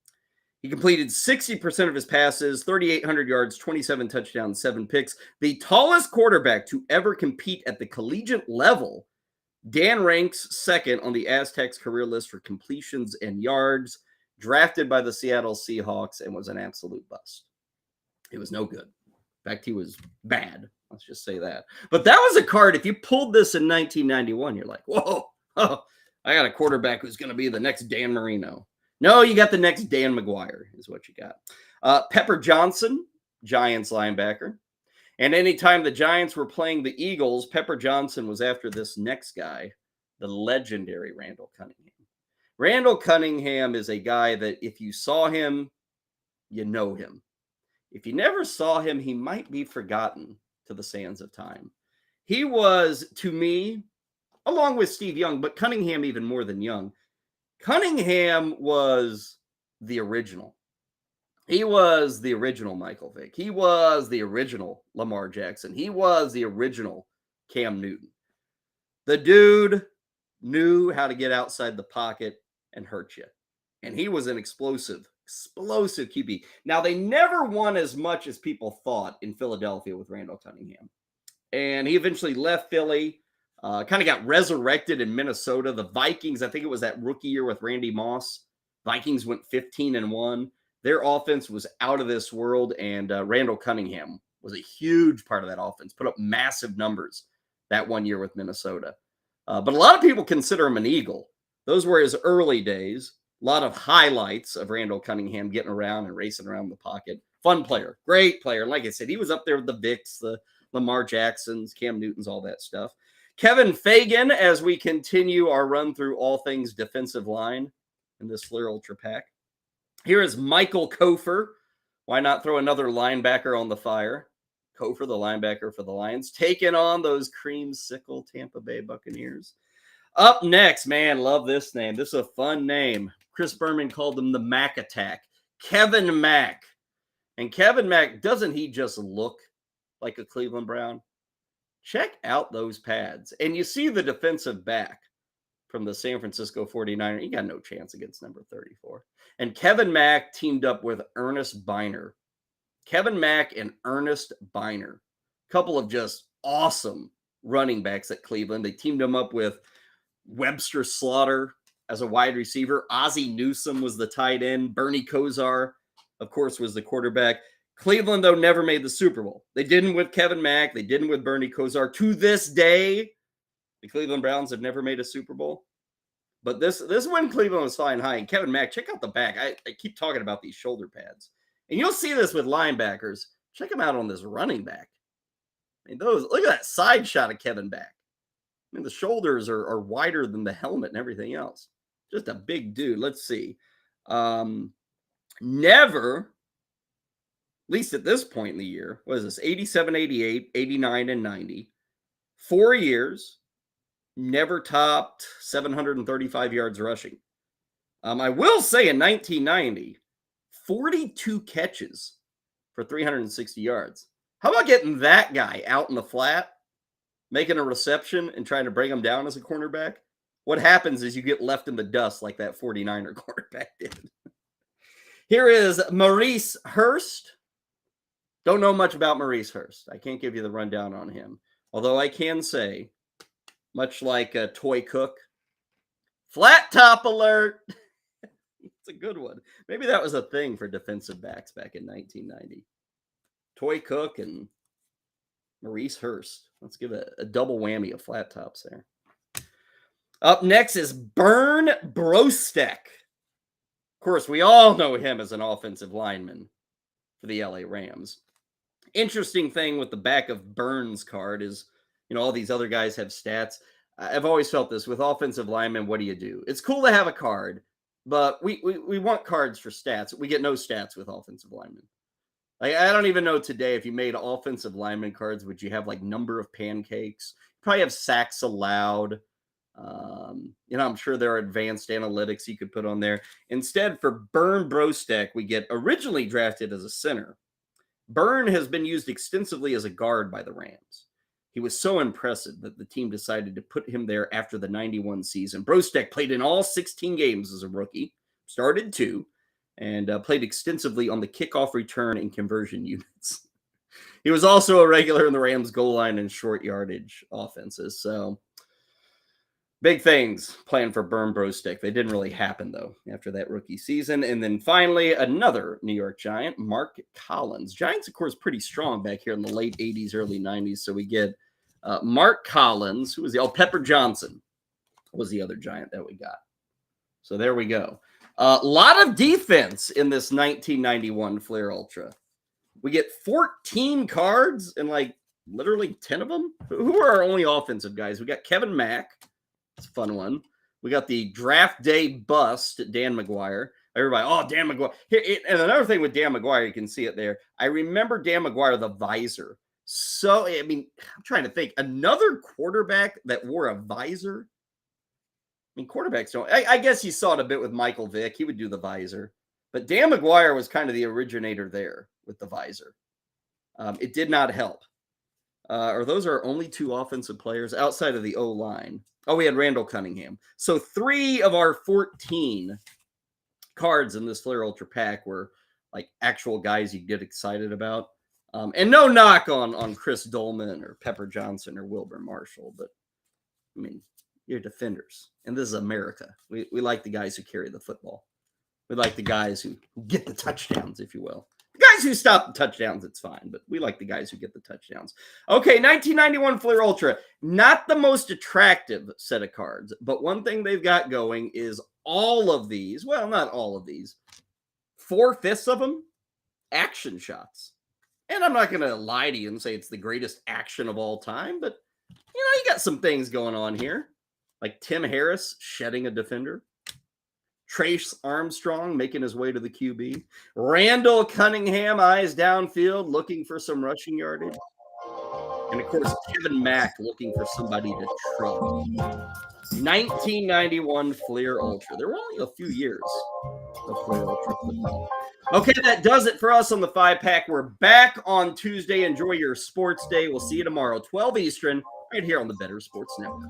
he completed 60% of his passes, 3,800 yards, 27 touchdowns, 7 picks. The tallest quarterback to ever compete at the collegiate level. Dan ranks second on the Aztecs career list for completions and yards. Drafted by the Seattle Seahawks and was an absolute bust. It was no good. In fact, he was bad. Let's just say that. But that was a card. If you pulled this in 1991, you're like, whoa, I got a quarterback who's going to be the next Dan Marino. No, you got the next Dan McGuire is what you got. Pepper Johnson, Giants linebacker. And anytime the Giants were playing the Eagles, Pepper Johnson was after this next guy, the legendary Randall Cunningham. Randall Cunningham is a guy that if you saw him, you know him. If you never saw him, he might be forgotten to the sands of time. He was, to me, along with Steve Young, but Cunningham even more than Young, Cunningham was the original. He was the original Michael Vick. He was the original Lamar Jackson. He was the original Cam Newton. The dude knew how to get outside the pocket and hurt you. And he was an explosive QB. Now, they never won as much as people thought in Philadelphia with Randall Cunningham. And he eventually left Philly. Kind of got resurrected in Minnesota. The Vikings, I think it was that rookie year with Randy Moss. Vikings went 15-1. Their offense was out of this world, and Randall Cunningham was a huge part of that offense. Put up massive numbers that one year with Minnesota. But a lot of people consider him an Eagle. Those were his early days. A lot of highlights of Randall Cunningham getting around and racing around the pocket. Fun player. Great player. Like I said, he was up there with the Vicks, the Lamar Jacksons, Cam Newtons, all that stuff. Kevin Fagan, as we continue our run through all things defensive line in this Fleer Ultra pack. Here is Michael Kofer. Why not throw another linebacker on the fire? Kofer, the linebacker for the Lions, taking on those creamsicle Tampa Bay Buccaneers. Up next, man, love this name. This is a fun name. Chris Berman called him the Mac Attack. Kevin Mack. And Kevin Mack, doesn't he just look like a Cleveland Brown? Check out those pads. And you see the defensive back from the San Francisco 49ers. He got no chance against number 34. And Kevin Mack teamed up with Ernest Biner. Kevin Mack and Ernest Biner. Couple of just awesome running backs at Cleveland. They teamed him up with Webster Slaughter as a wide receiver. Ozzie Newsome was the tight end. Bernie Kosar, of course, was the quarterback. Cleveland, though, never made the Super Bowl. They didn't with Kevin Mack. They didn't with Bernie Kosar. To this day, the Cleveland Browns have never made a Super Bowl. But this is when Cleveland was flying high. And Kevin Mack, check out the back. I keep talking about these shoulder pads. And you'll see this with linebackers. Check them out on this running back. I mean, look at that side shot of Kevin Mack. I mean, the shoulders are wider than the helmet and everything else. Just a big dude. Let's see. never, at least at this point in the year, what is this, 87, 88, 89, and 90, 4 years, never topped 735 yards rushing. I will say in 1990, 42 catches for 360 yards. How about getting that guy out in the flat, making a reception and trying to bring him down as a cornerback? What happens is you get left in the dust like that 49er cornerback did. Here is Maurice Hurst. Don't know much about Maurice Hurst. I can't give you the rundown on him. Although I can say, much like a Toy Cook, flat top alert. It's a good one. Maybe that was a thing for defensive backs back in 1990. Toy Cook and Maurice Hurst. Let's give a double whammy of flat tops there. Up next is Burn Brostek. Of course, we all know him as an offensive lineman for the LA Rams. Interesting thing with the back of Burns' card is, all these other guys have stats. I've always felt this with offensive linemen. What do? It's cool to have a card, but we want cards for stats. We get no stats with offensive linemen. Like, I don't even know today if you made offensive lineman cards, would you have like number of pancakes? Probably have sacks allowed. I'm sure there are advanced analytics you could put on there. Instead, for Burn Brostek, we get originally drafted as a center. Burn has been used extensively as a guard by the Rams. He was so impressive that the team decided to put him there after the 91 season. Brostek played in all 16 games as a rookie, started 2, and played extensively on the kickoff return and conversion units. He was also a regular in the Rams' goal line and short yardage offenses. So big things planned for Burn Brostek. They didn't really happen, though, after that rookie season. And then finally, another New York Giant, Mark Collins. Giants, of course, pretty strong back here in the late 80s, early 90s. So we get Mark Collins, who was Pepper Johnson was the other Giant that we got. So there we go. A lot of defense in this 1991 Flair Ultra. We get 14 cards and like literally 10 of them. Who are our only offensive guys? We got Kevin Mack. It's a fun one. We got the draft day bust, Dan McGuire. Everybody, Dan McGuire. And another thing with Dan McGuire, you can see it there. I remember Dan McGuire, the visor. So, I'm trying to think. Another quarterback that wore a visor. Quarterbacks don't. I guess you saw it a bit with Michael Vick. He would do the visor. But Dan McGuire was kind of the originator there with the visor. It did not help. Or those are only 2 offensive players outside of the O-line. Oh, we had Randall Cunningham. So 3 of our 14 cards in this Flair Ultra pack were like actual guys you get excited about. And no knock on Chris Dolman or Pepper Johnson or Wilbur Marshall, but you're defenders. And this is America. We like the guys who carry the football. We like the guys who get the touchdowns, if you will. The guys who stop the touchdowns, it's fine, but we like the guys who get the touchdowns. Okay, 1991 Flair Ultra. Not the most attractive set of cards, but one thing they've got going is all of these, well, not all of these, 4/5 of them, action shots. And I'm not going to lie to you and say it's the greatest action of all time, but, you got some things going on here. Like Tim Harris shedding a defender. Trace Armstrong making his way to the QB. Randall Cunningham, eyes downfield, looking for some rushing yardage. And, of course, Kevin Mack looking for somebody to trouble. 1991 Flair Ultra. There were only a few years of Flair Ultra football. Okay, that does it for us on the 5-pack. We're back on Tuesday. Enjoy your sports day. We'll see you tomorrow, 12 Eastern, right here on the Better Sports Network.